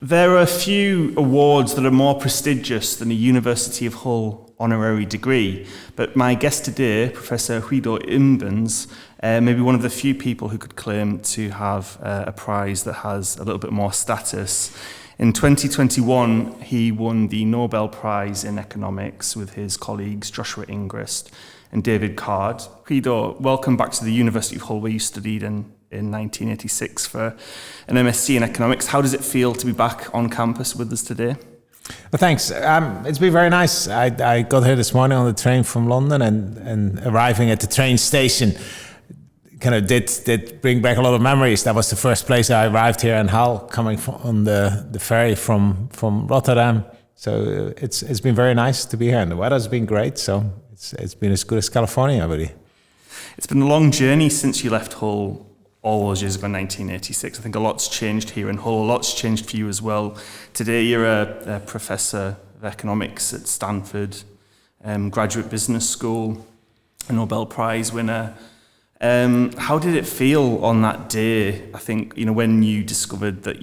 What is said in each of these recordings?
There are a few awards that are more prestigious than a University of Hull honorary degree, but my guest today, Professor Guido Imbens, may be one of the few people who could claim to have a prize that has a little bit more status. In 2021, he won the Nobel Prize in economics with his colleagues Joshua Angrist and David Card. Guido, welcome back to the University of Hull, where you studied in 1986 for an MSc in economics. How does it feel to be back on campus with us today? Well, thanks. It's been very nice. I got here this morning on the train from London, and arriving at the train station kind of did bring back a lot of memories. That was the first place I arrived here in Hull, coming on the ferry from Rotterdam. So it's been very nice to be here, and the weather's been great. So it's been as good as California, really. It's been a long journey since you left Hull all those years ago in 1986. I think a lot's changed here in Hull. A lot's changed for you as well. Today you're a professor of economics at Stanford, graduate business school, a Nobel Prize winner. How did it feel on that day? I think, when you discovered that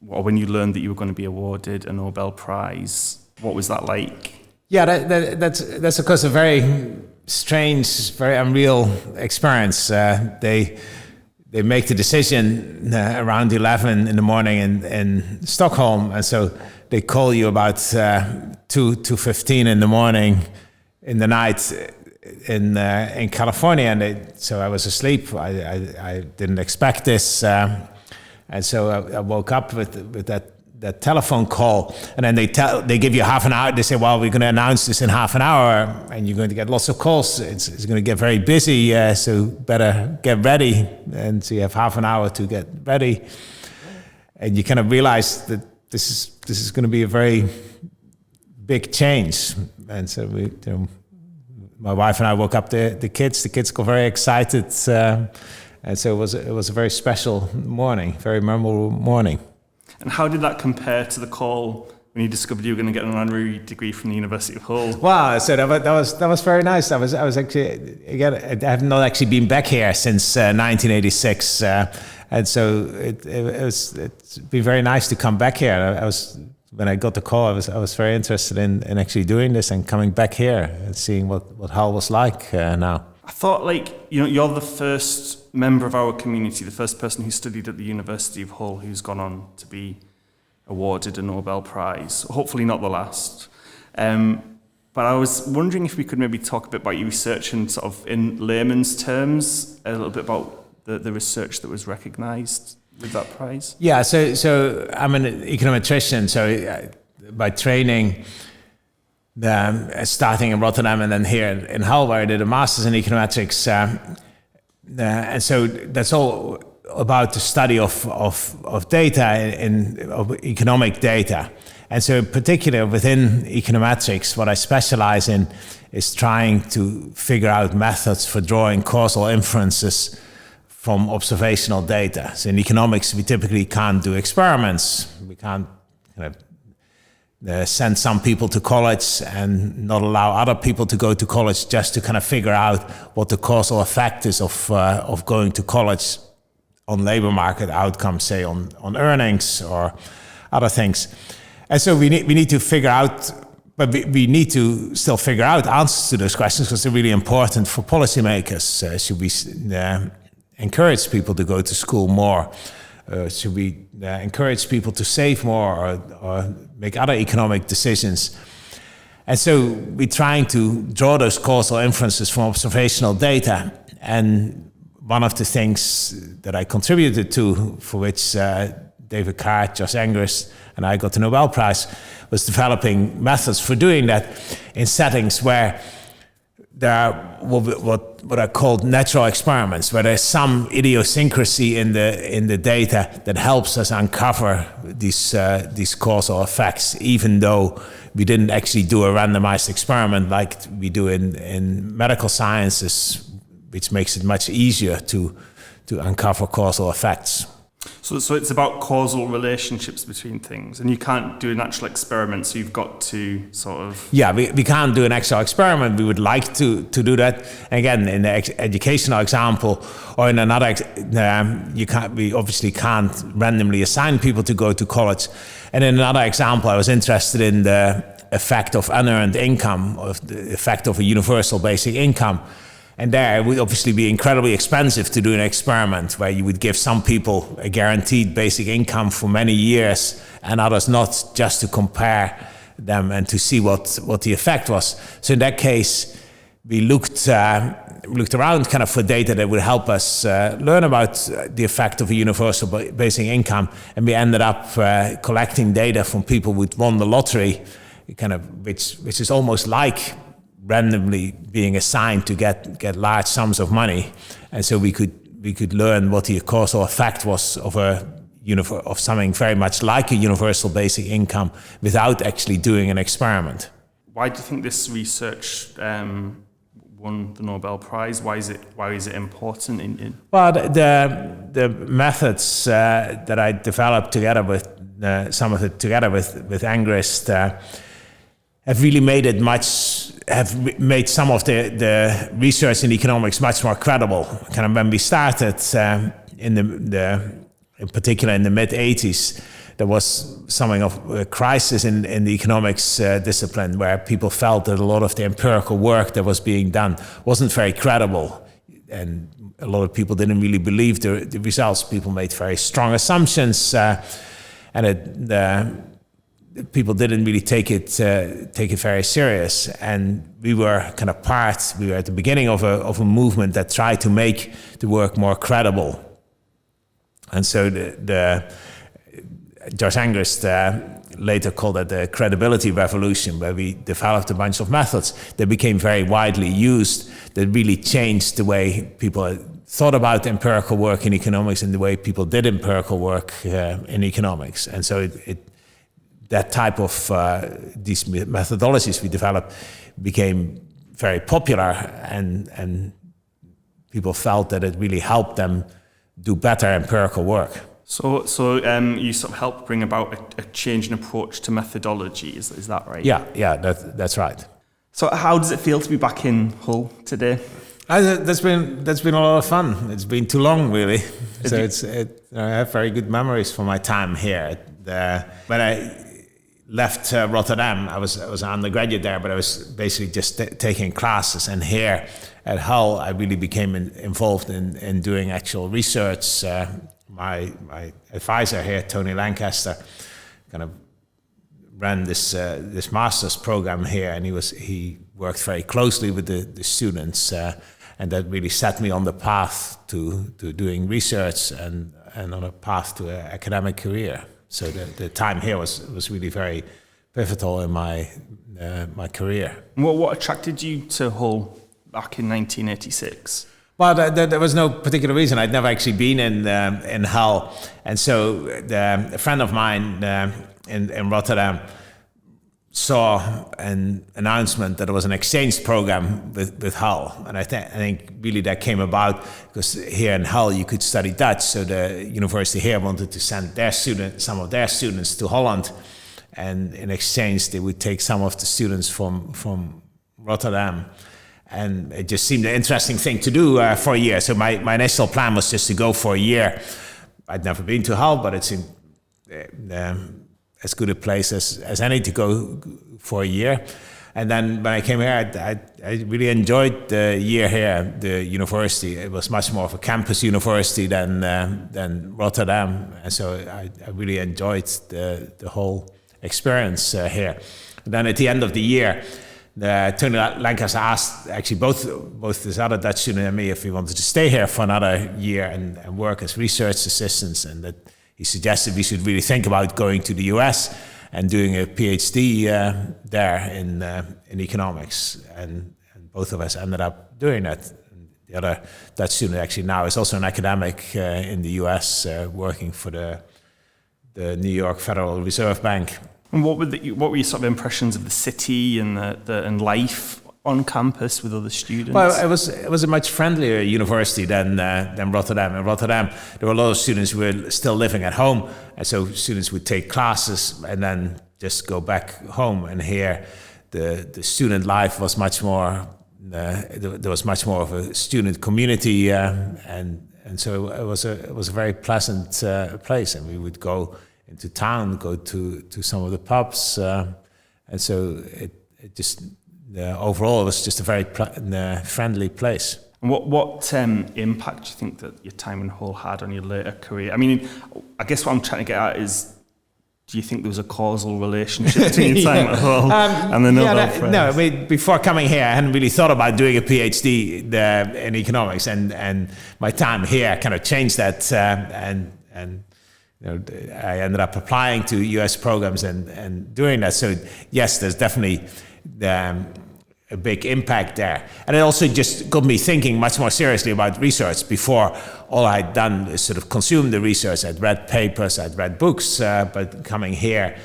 when you learned that you were going to be awarded a Nobel Prize, what was that like? Yeah, that's of course a very strange, very unreal experience. They make the decision around 11 in the morning in Stockholm, and so they call you about 2:15 in the morning, in the night in California, and so I was asleep. I didn't expect this, and so I woke up with that telephone call, and then they give you half an hour. They say, well, we're going to announce this in half an hour, and you're going to get lots of calls. It's going to get very busy, so better get ready. And so you have half an hour to get ready, and you kind of realize that this is going to be a very big change. And so my wife and I woke up the kids. The kids got very excited, and so it was a very special morning, very memorable morning. And how did that compare to the call when you discovered you were going to get an honorary degree from the University of Hull? Wow, so that was very nice. I was actually, again, I have not actually been back here since 1986, and so it's been very nice to come back here. When I got the call, I was very interested in actually doing this and coming back here and seeing what Hull was like now. I thought, you're the first member of our community, the first person who studied at the University of Hull who's gone on to be awarded a Nobel Prize. Hopefully not the last. But I was wondering if we could maybe talk a bit about your research and sort of in layman's terms, a little bit about the research that was recognised with that prize. Yeah, so I'm an econometrician, so by training, starting in Rotterdam and then here in Hull, where I did a master's in econometrics, and so that's all about the study of data, of economic data. And so in particular within econometrics, what I specialize in is trying to figure out methods for drawing causal inferences from observational data. So in economics, we typically can't do experiments. We can't send some people to college and not allow other people to go to college just to kind of figure out what the causal effect is of going to college on labor market outcomes, say on earnings or other things. And so we need to figure out, but we need to still figure out answers to those questions because they're really important for policymakers. Should we encourage people to go to school more? Should we encourage people to save more or make other economic decisions? And so we're trying to draw those causal inferences from observational data. And one of the things that I contributed to, for which David Card, Josh Angrist, and I got the Nobel Prize, was developing methods for doing that in settings where there are what are called natural experiments, where there's some idiosyncrasy in the data that helps us uncover these causal effects, even though we didn't actually do a randomized experiment like we do in medical sciences, which makes it much easier to uncover causal effects. So it's about causal relationships between things, and you can't do an actual experiment, so you've got to sort of... Yeah, we can't do an actual experiment. We would like to do that. Again, in the educational example, or in another, we obviously can't randomly assign people to go to college. And in another example, I was interested in the effect of unearned income, or the effect of a universal basic income. And there it would obviously be incredibly expensive to do an experiment where you would give some people a guaranteed basic income for many years and others not, just to compare them and to see what the effect was. So in that case, we looked around kind of for data that would help us learn about the effect of a universal basic income, and we ended up collecting data from people who won the lottery, kind of which is almost like randomly being assigned to get large sums of money, and so we could learn what the causal effect was of something very much like a universal basic income without actually doing an experiment. Why do you think this research won the Nobel Prize? Why is it important? Well, the methods that I developed together with with Angrist have really made some of the research in economics much more credible. Kind of when we started in particular in the mid-80s, there was something of a crisis in the economics discipline, where people felt that a lot of the empirical work that was being done wasn't very credible, and a lot of people didn't really believe the results. People made very strong assumptions, and people didn't really take it very serious. And we were at the beginning of a movement that tried to make the work more credible. And so George Angrist later called it the credibility revolution, where we developed a bunch of methods that became very widely used, that really changed the way people thought about empirical work in economics and the way people did empirical work in economics. And so that type of these methodologies we developed became very popular, and people felt that it really helped them do better empirical work. So you sort of helped bring about a change in approach to methodology. Is that right? Yeah, that's right. So how does it feel to be back in Hull today? That's been a lot of fun. It's been too long, really. I have very good memories from my time here. When I left Rotterdam, I was an undergraduate there, but I was basically just taking classes. And here at Hull, I really became involved in doing actual research. My advisor here, Tony Lancaster, kind of ran this master's program here, and he worked very closely with the students, and that really set me on the path to doing research and on a path to an academic career. So the time here was really very pivotal in my career. What attracted you to Hull back in 1986? Well, there was no particular reason. I'd never actually been in Hull, and so a friend of mine in Rotterdam saw an announcement that there was an exchange program with Hull, and I think really that came about because here in Hull you could study Dutch, so the university here wanted to send some of their students to Holland, and in exchange they would take some of the students from Rotterdam. And it just seemed an interesting thing to do for a year. So my initial plan was just to go for a year. I'd never been to Hull, but it seemed as good a place as any to go for a year. And then when I came here, I really enjoyed the year here, the university. It was much more of a campus university than Rotterdam. And so I really enjoyed the whole experience here. And then at the end of the year, Tony Lancaster asked actually both this other Dutch student and me if we wanted to stay here for another year and work as research assistants, and that he suggested we should really think about going to the US and doing a PhD there in economics, and both of us ended up doing that. And the other Dutch student actually now is also an academic in the US working for the New York Federal Reserve Bank. And what were your sort of impressions of the city and life on campus with other students? Well, it was a much friendlier university than Rotterdam. In Rotterdam, there were a lot of students who were still living at home, and so students would take classes and then just go back home. And here, the student life was much more. There was much more of a student community, and so it was a very pleasant place. And we would go into town, go to some of the pubs, and so it just. Overall, it was just a very friendly place. And what impact do you think that your time in Hull had on your later career? I mean, I guess what I'm trying to get at is, do you think there was a causal relationship between your time at Hull and the Nobel Prize? No, I mean, before coming here, I hadn't really thought about doing a PhD in economics, and my time here kind of changed that, and you know, I ended up applying to US programs and doing that. So yes, there's definitely a big impact there. And it also just got me thinking much more seriously about research. Before, all I'd done is sort of consume the research. I'd read papers, I'd read books, but coming here,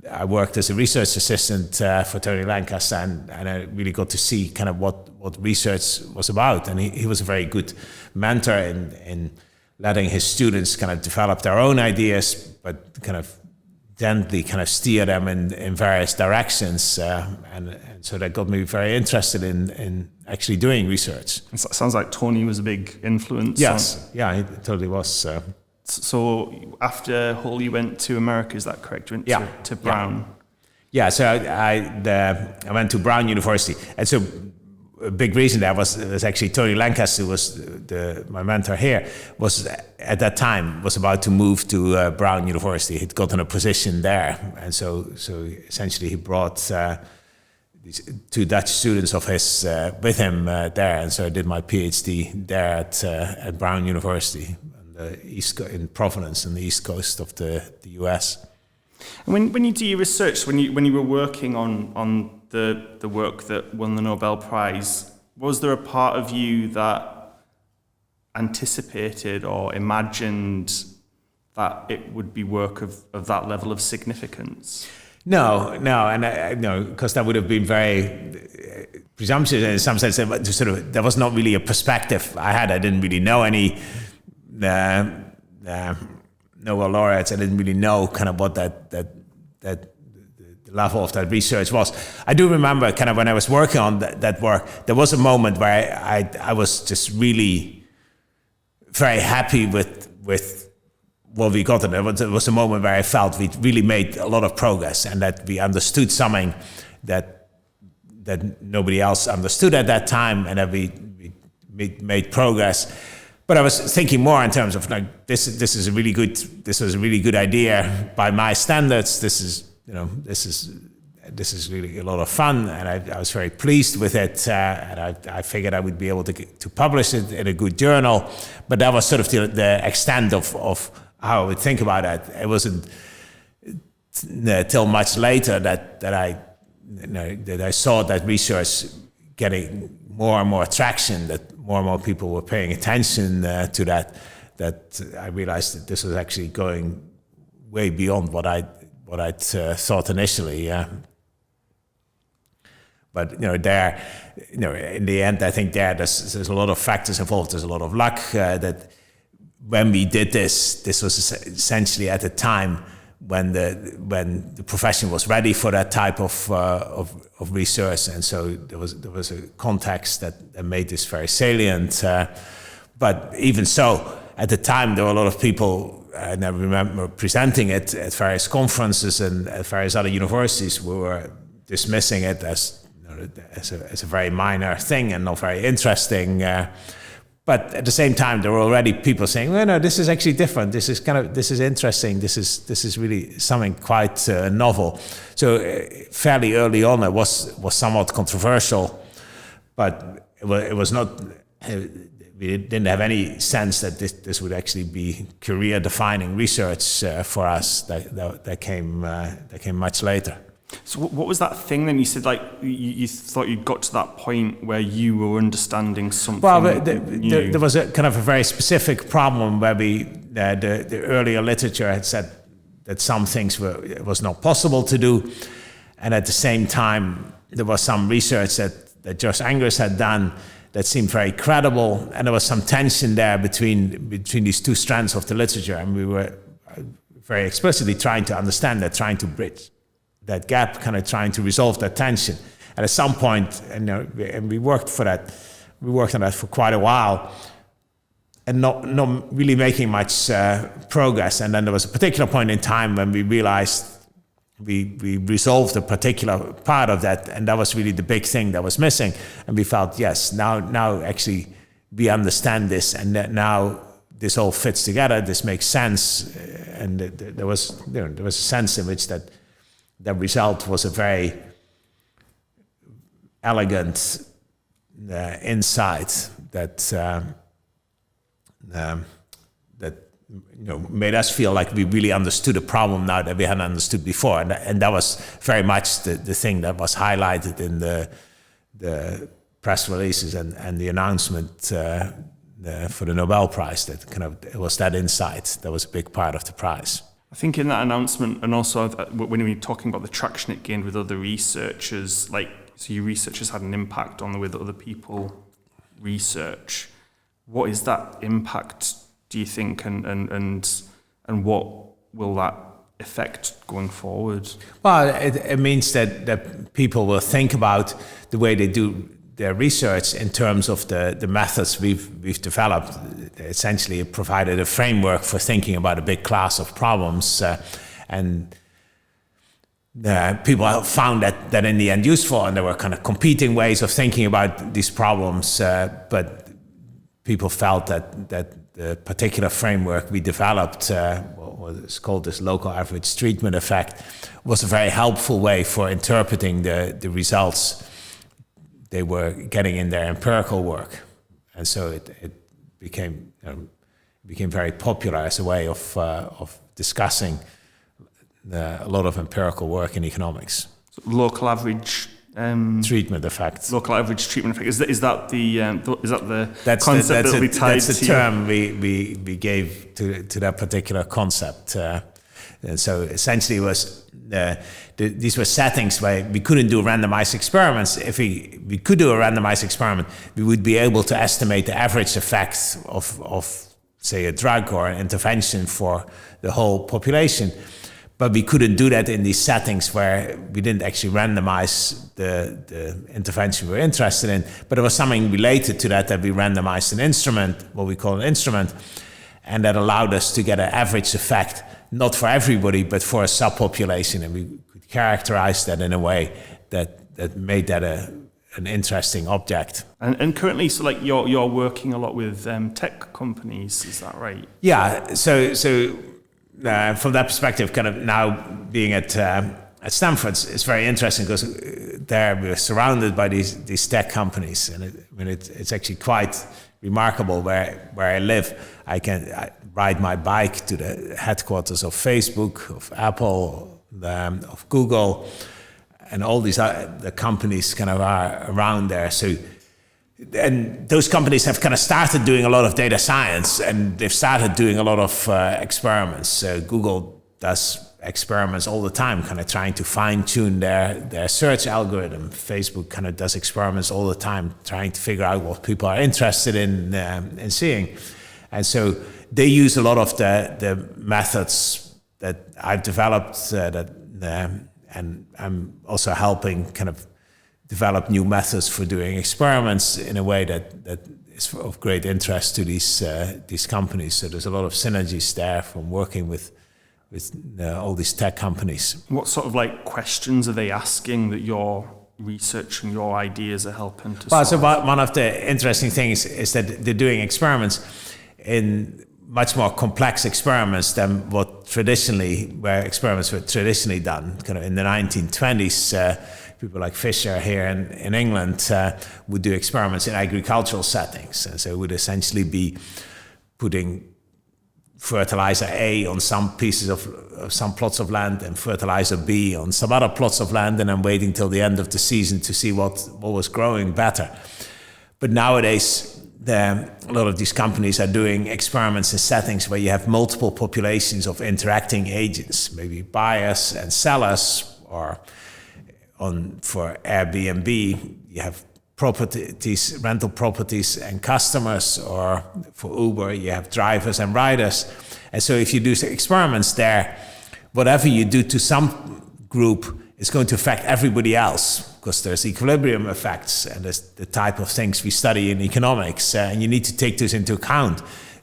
I worked as a research assistant for Tony Lancaster, and I really got to see kind of what research was about. And he was a very good mentor in letting his students kind of develop their own ideas, but kind of gently kind of steer them in various directions, and so that got me very interested in actually doing research. It sounds like Tony was a big influence. Yes, yeah, he totally was. So after Hull, you went to America, is that correct? You went to Brown. Yeah, so I went to Brown University, and so a big reason there was actually Tony Lancaster, who was my mentor here, was at that time was about to move to Brown University. He'd gotten a position there, and so essentially he brought these two Dutch students of his with him there, and so I did my PhD there at Brown University on the in Providence, on the east coast of the US. And when you do your research, when you were working on the work that won the Nobel Prize, was there a part of you that anticipated or imagined that it would be work of that level of significance? No, and no, because that would have been very presumptuous in some sense. There was not really a perspective I had. I didn't really know any Nobel laureates. I didn't really know kind of what that the level of that research was. I do remember kind of when I was working on that work, there was a moment where I was just really very happy with what we got. And there was a moment where I felt we really made a lot of progress, and that we understood something that nobody else understood at that time, and that we made progress. But I was thinking more in terms of like this was a really good idea by my standards. This is really a lot of fun, and I was very pleased with it. And I figured I would be able to publish it in a good journal. But that was sort of the extent of how I would think about it. It wasn't till much later that I saw that research getting more and more traction, that more and more people were paying attention to that I realized that this was actually going way beyond what I'd thought initially. But in the end, I think there's a lot of factors involved. There's a lot of luck. That when we did this was essentially at a time when the profession was ready for that type of research, and so there was a context that made this very salient. But even so, at the time there were a lot of people, and I remember presenting it at various conferences and at various other universities, who were dismissing it as a very minor thing and not very interesting. But at the same time, there were already people saying, "Well, no, this is actually different. This is interesting. This is really something quite novel." So fairly early on, it was somewhat controversial, but it was not. We didn't have any sense that this would actually be career-defining research for us. That came much later. So what was that thing then? You said like you thought you'd got to that point where you were understanding something. Well, there was a kind of a very specific problem where the earlier literature had said that some things it was not possible to do, and at the same time there was some research that Josh Angrist had done that seemed very credible, and there was some tension there between these two strands of the literature, and we were very explicitly trying to understand that, trying to bridge that gap, kind of trying to resolve that tension. And at some point, and we worked for that. We worked on that for quite a while, and not really making much progress. And then there was a particular point in time when we realized we resolved a particular part of that, and that was really the big thing that was missing. And we felt, yes, now actually we understand this, and that now this all fits together. This makes sense, and there was a sense in which that result was a very elegant insight that made us feel like we really understood a problem now that we hadn't understood before, and that was very much the thing that was highlighted in the press releases and the announcement for the Nobel Prize. That it was that insight that was a big part of the prize. I think in that announcement, and also when we were talking about the traction it gained with other researchers, so your research has had an impact on the way that other people research. What is that impact, do you think, and what will that affect going forward? Well, it means that people will think about the way they do their research in terms of the methods we've developed. Essentially, it provided a framework for thinking about a big class of problems, and people found that in the end useful, and there were kind of competing ways of thinking about these problems, but people felt that the particular framework we developed, what is called this local average treatment effect, was a very helpful way for interpreting the results they were getting in their empirical work. And so it became very popular as a way of discussing a lot of empirical work in economics. So local average treatment effect. Local average treatment effect. Is that the concept that we tied to? That's the term we gave to that particular concept. And so essentially, it was these were settings where we couldn't do randomized experiments. If we could do a randomized experiment, we would be able to estimate the average effects of say a drug or an intervention for the whole population. But we couldn't do that in these settings where we didn't actually randomize the intervention we were interested in. But there was something related to that we randomized an instrument, what we call an instrument, and that allowed us to get an average effect, not for everybody, but for a subpopulation. And we could characterize that in a way that made that an interesting object. And currently, so you're working a lot with tech companies, is that right? Yeah, so from that perspective, kind of now being at Stanford, it's very interesting because there we're surrounded by these tech companies, and it's actually quite remarkable where I live. I ride my bike to the headquarters of Facebook, of Apple, of Google, and all these the companies kind of are around there. So. And those companies have kind of started doing a lot of data science, and they've started doing a lot of experiments. Google does experiments all the time, kind of trying to fine-tune their search algorithm. Facebook kind of does experiments all the time, trying to figure out what people are interested in seeing. And so they use a lot of the methods that I've developed, and I'm also helping kind of develop new methods for doing experiments in a way that is of great interest to these companies. So there's a lot of synergies there from working with all these tech companies. What sort of questions are they asking that your research and your ideas are helping to solve? Well, so one of the interesting things is that they're doing experiments in much more complex experiments than where experiments were traditionally done. Kind of in the 1920s, people like Fisher here in England would do experiments in agricultural settings. And so it would essentially be putting fertilizer A on some pieces of some plots of land and fertilizer B on some other plots of land, and then waiting till the end of the season to see what was growing better. But nowadays, a lot of these companies are doing experiments in settings where you have multiple populations of interacting agents, maybe buyers and sellers, or for Airbnb, you have properties, rental properties and customers, or for Uber, you have drivers and riders. And so if you do experiments there, whatever you do to some group is going to affect everybody else, because there's equilibrium effects, and there's the type of things we study in economics, and you need to take this into account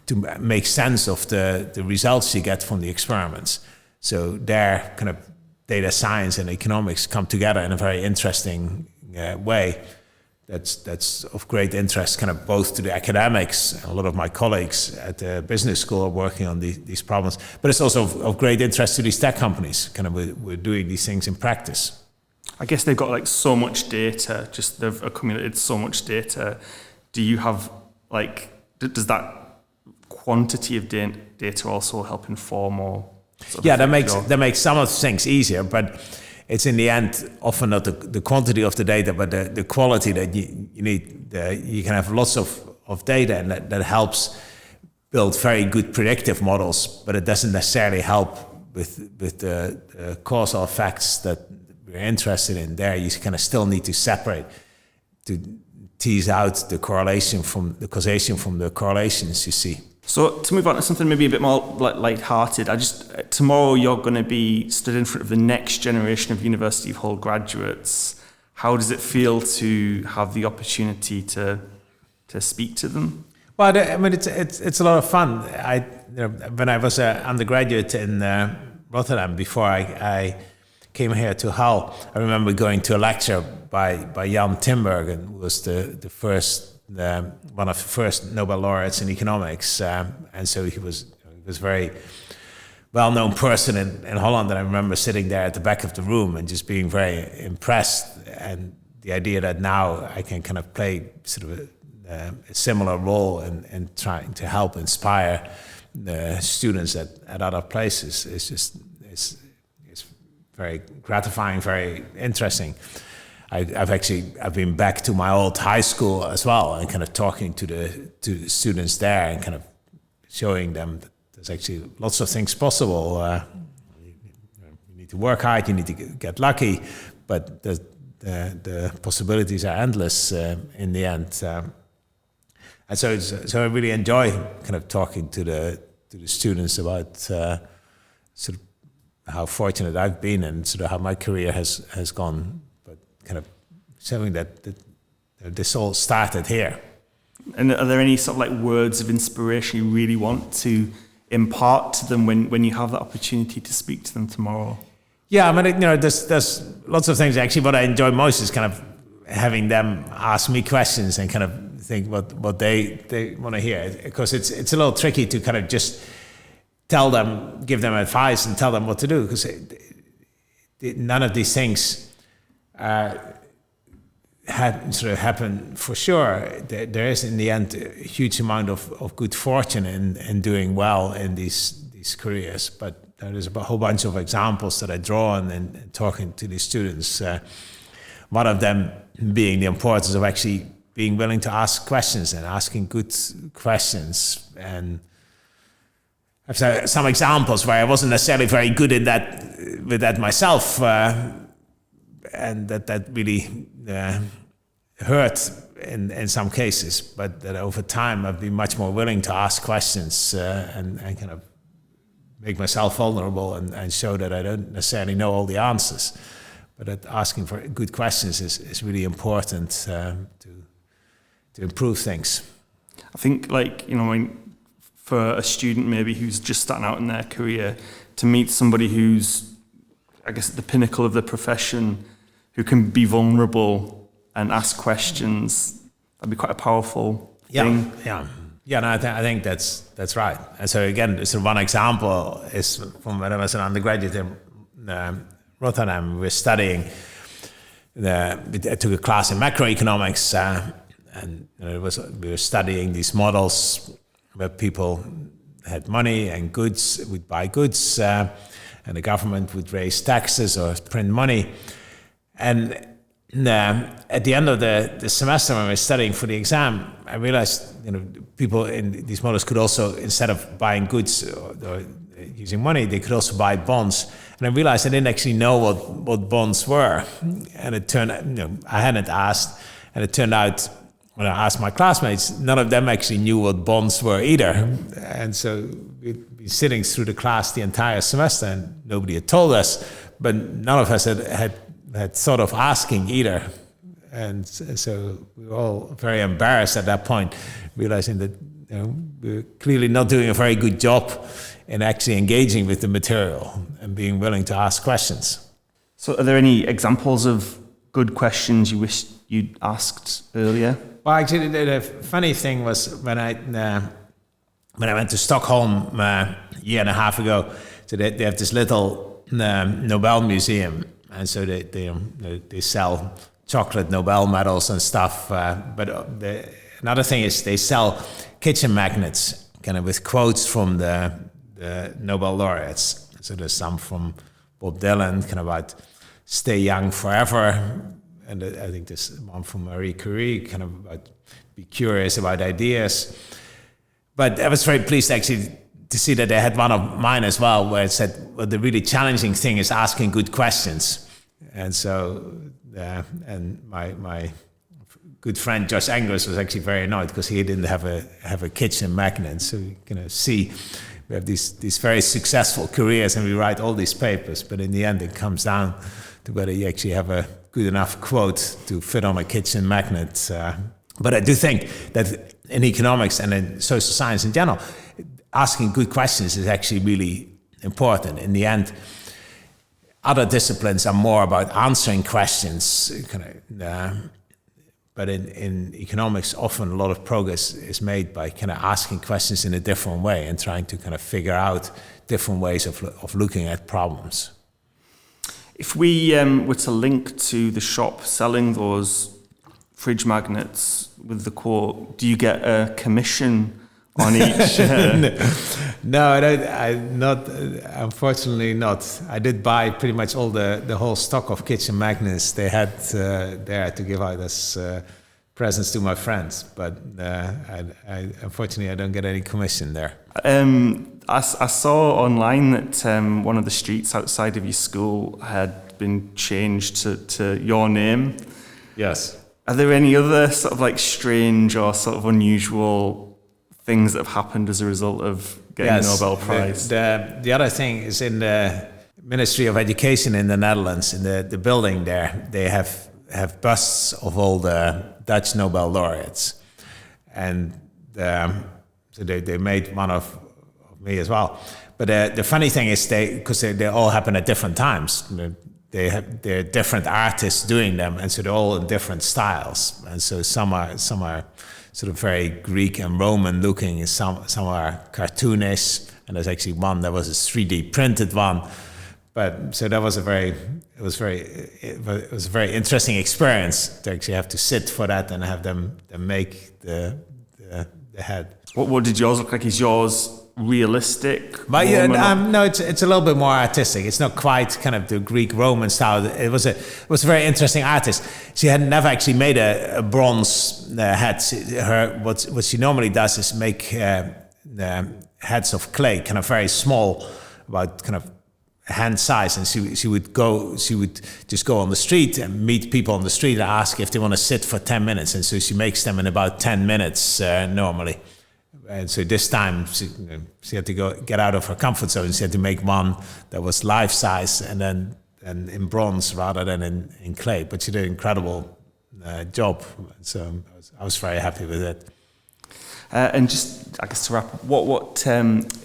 to make sense of the results you get from the experiments. So there, kind of data science and economics come together in a very interesting way. That's of great interest, kind of both to the academics. A lot of my colleagues at the business school are working on these problems, but it's also of great interest to these tech companies. Kind of we're doing these things in practice. I guess they've got like so much data, just they've accumulated so much data. Do you have like, does that quantity of data also help inform or? Yeah, that makes some of the things easier, but it's in the end often not the quantity of the data, but the quality that you need. You can have lots of data, and that helps build very good predictive models, but it doesn't necessarily help with the causal effects that we're interested in. There, you kind of still need to separate, to tease out the correlation from the causation from the correlations you see. So to move on to something maybe a bit more light-hearted, tomorrow you're going to be stood in front of the next generation of University of Hull graduates. How does it feel to have the opportunity to speak to them? Well, I mean, it's a lot of fun. When I was an undergraduate in Rotterdam, before I came here to Hull, I remember going to a lecture by Jan Timbergen, who was the first. One of the first Nobel laureates in economics, and so he was a very well-known person in Holland. And I remember sitting there at the back of the room and just being very impressed. And the idea that now I can kind of play sort of a similar role in trying to help inspire the students at other places is just it's very gratifying, very interesting. I've been back to my old high school as well, and kind of talking to the students there and kind of showing them that there's actually lots of things possible. You need to work hard, you need to get lucky, but the possibilities are endless in the end. And so I really enjoy kind of talking to the students about sort of how fortunate I've been and sort of how my career has gone. Kind of showing that this all started here. And are there any sort of like words of inspiration you really want to impart to them when you have the opportunity to speak to them tomorrow? Yeah, I mean, there's lots of things. Actually, what I enjoy most is kind of having them ask me questions and kind of think what they want to hear. Because it's a little tricky to kind of just tell them, give them advice and tell them what to do, because none of these things had sort of happened for sure. There is in the end a huge amount of good fortune in doing well in these careers, but there's a whole bunch of examples that I draw on and talking to these students. One of them being the importance of actually being willing to ask questions and asking good questions. And I've some examples where I wasn't necessarily very good in with that myself. And that really hurt in some cases, but that over time I've been much more willing to ask questions and kind of make myself vulnerable and show that I don't necessarily know all the answers, but that asking for good questions is really important to improve things. I think for a student maybe who's just starting out in their career, to meet somebody who's, I guess, at the pinnacle of the profession, who can be vulnerable and ask questions, that'd be quite a powerful thing. No, I think that's right. And so again, so one example is from when I was an undergraduate in Rotterdam. We were studying. I took a class in macroeconomics, and we were studying these models where people had money and goods would buy goods, and the government would raise taxes or print money. And at the end of the semester, when we were studying for the exam, I realized people in these models could also, instead of buying goods or using money, they could also buy bonds. And I realized I didn't actually know what bonds were. And it turned out, I hadn't asked, And it turned out, when I asked my classmates, none of them actually knew what bonds were either. And so we'd be sitting through the class the entire semester and nobody had told us, but none of us had thought of asking either. And so we were all very embarrassed at that point, realizing that we were clearly not doing a very good job in actually engaging with the material and being willing to ask questions. So are there any examples of good questions you wish you'd asked earlier? Well, actually, the funny thing was when I went to Stockholm a year and a half ago, so they have this little Nobel museum, and so they sell chocolate Nobel medals and stuff. But another thing is they sell kitchen magnets, kind of with quotes from the Nobel laureates. So there's some from Bob Dylan, kind of about stay young forever. And I think there's one from Marie Curie, kind of about be curious about ideas. But I was very pleased actually to see that they had one of mine as well, where it said, well, the really challenging thing is asking good questions. And so, and my good friend Josh Angrist was actually very annoyed because he didn't have a kitchen magnet. So you can see we have these very successful careers and we write all these papers, but in the end it comes down to whether you actually have a good enough quote to fit on a kitchen magnet. But I do think that in economics and in social science in general, asking good questions is actually really important. In the end, other disciplines are more about answering questions, but in economics, often a lot of progress is made by kind of asking questions in a different way and trying to kind of figure out different ways of looking at problems. If we were to link to the shop selling those fridge magnets with the quote, do you get a commission on each? No, I don't. Not unfortunately not. I did buy pretty much all the whole stock of kitchen magnets they had there to give out as presents to my friends. But unfortunately I don't get any commission there. I saw online that one of the streets outside of your school had been changed to your name. Yes. Are there any other sort of like strange or sort of unusual things that have happened as a result of getting a Nobel Prize? The other thing is in the Ministry of Education in the Netherlands, in the building there, they have busts of all the Dutch Nobel laureates. And so they made one of me as well. But the funny thing is because they all happen at different times. They're different artists doing them, and so they're all in different styles. And so some are sort of very Greek and Roman looking, and some are cartoonish. And there's actually one that was a 3D printed one. But so that was a very interesting experience to actually have to sit for that and have them make the head. What did yours look like? Is yours realistic? But no, it's a little bit more artistic. It's not quite kind of the Greek Roman style. It was a very interesting artist. She had never actually made a bronze head. What she normally does is make heads of clay, kind of very small, about kind of hand size, and she would just go on the street and meet people on the street and ask if they want to sit for 10 minutes, and so she makes them in about 10 minutes normally. And so this time she had to get out of her comfort zone. She had to make one that was life size and in bronze rather than in clay. But she did an incredible job. So I was very happy with it. And just, I guess, to wrap up,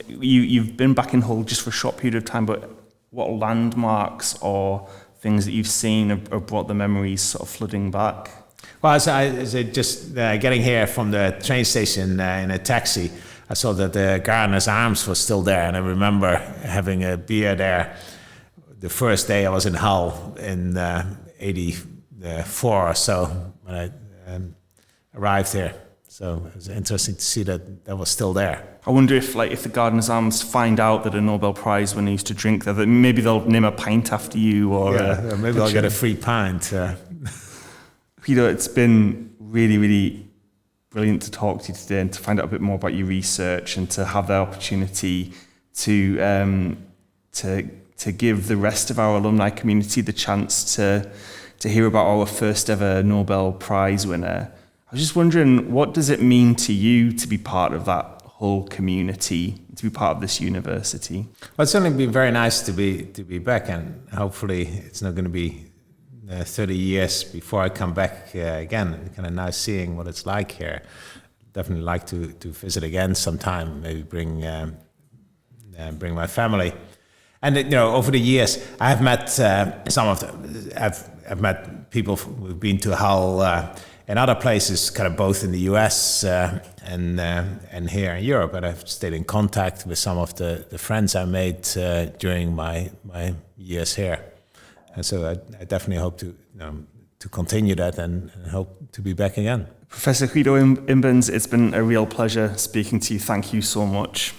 you've been back in Hull just for a short period of time, but what landmarks or things that you've seen have brought the memories sort of flooding back? Well, just getting here from the train station in a taxi, I saw that the Gardener's Arms was still there, and I remember having a beer there the first day I was in Hull in 84 or so when I arrived here. So it was interesting to see that was still there. I wonder if the Gardener's Arms find out that a Nobel Prize when they used to drink there, that maybe they'll name a pint after you, or maybe I'll get a free pint. Guido, it's been really, really brilliant to talk to you today and to find out a bit more about your research and to have the opportunity to give the rest of our alumni community the chance to to hear about our first ever Nobel Prize winner. I was just wondering, what does it mean to you to be part of that whole community, to be part of this university? Well, it's certainly been very nice to be back, and hopefully it's not going to be 30 years before I come back again. Kind of nice seeing what it's like here. Definitely like to visit again sometime. Maybe bring my family. And over the years, I've met some of them. I've met people who've been to Hull and other places, kind of both in the US and here in Europe. And I've stayed in contact with some of the friends I made during my years here. And so I definitely hope to continue that and hope to be back again. Professor Guido Imbens, it's been a real pleasure speaking to you. Thank you so much.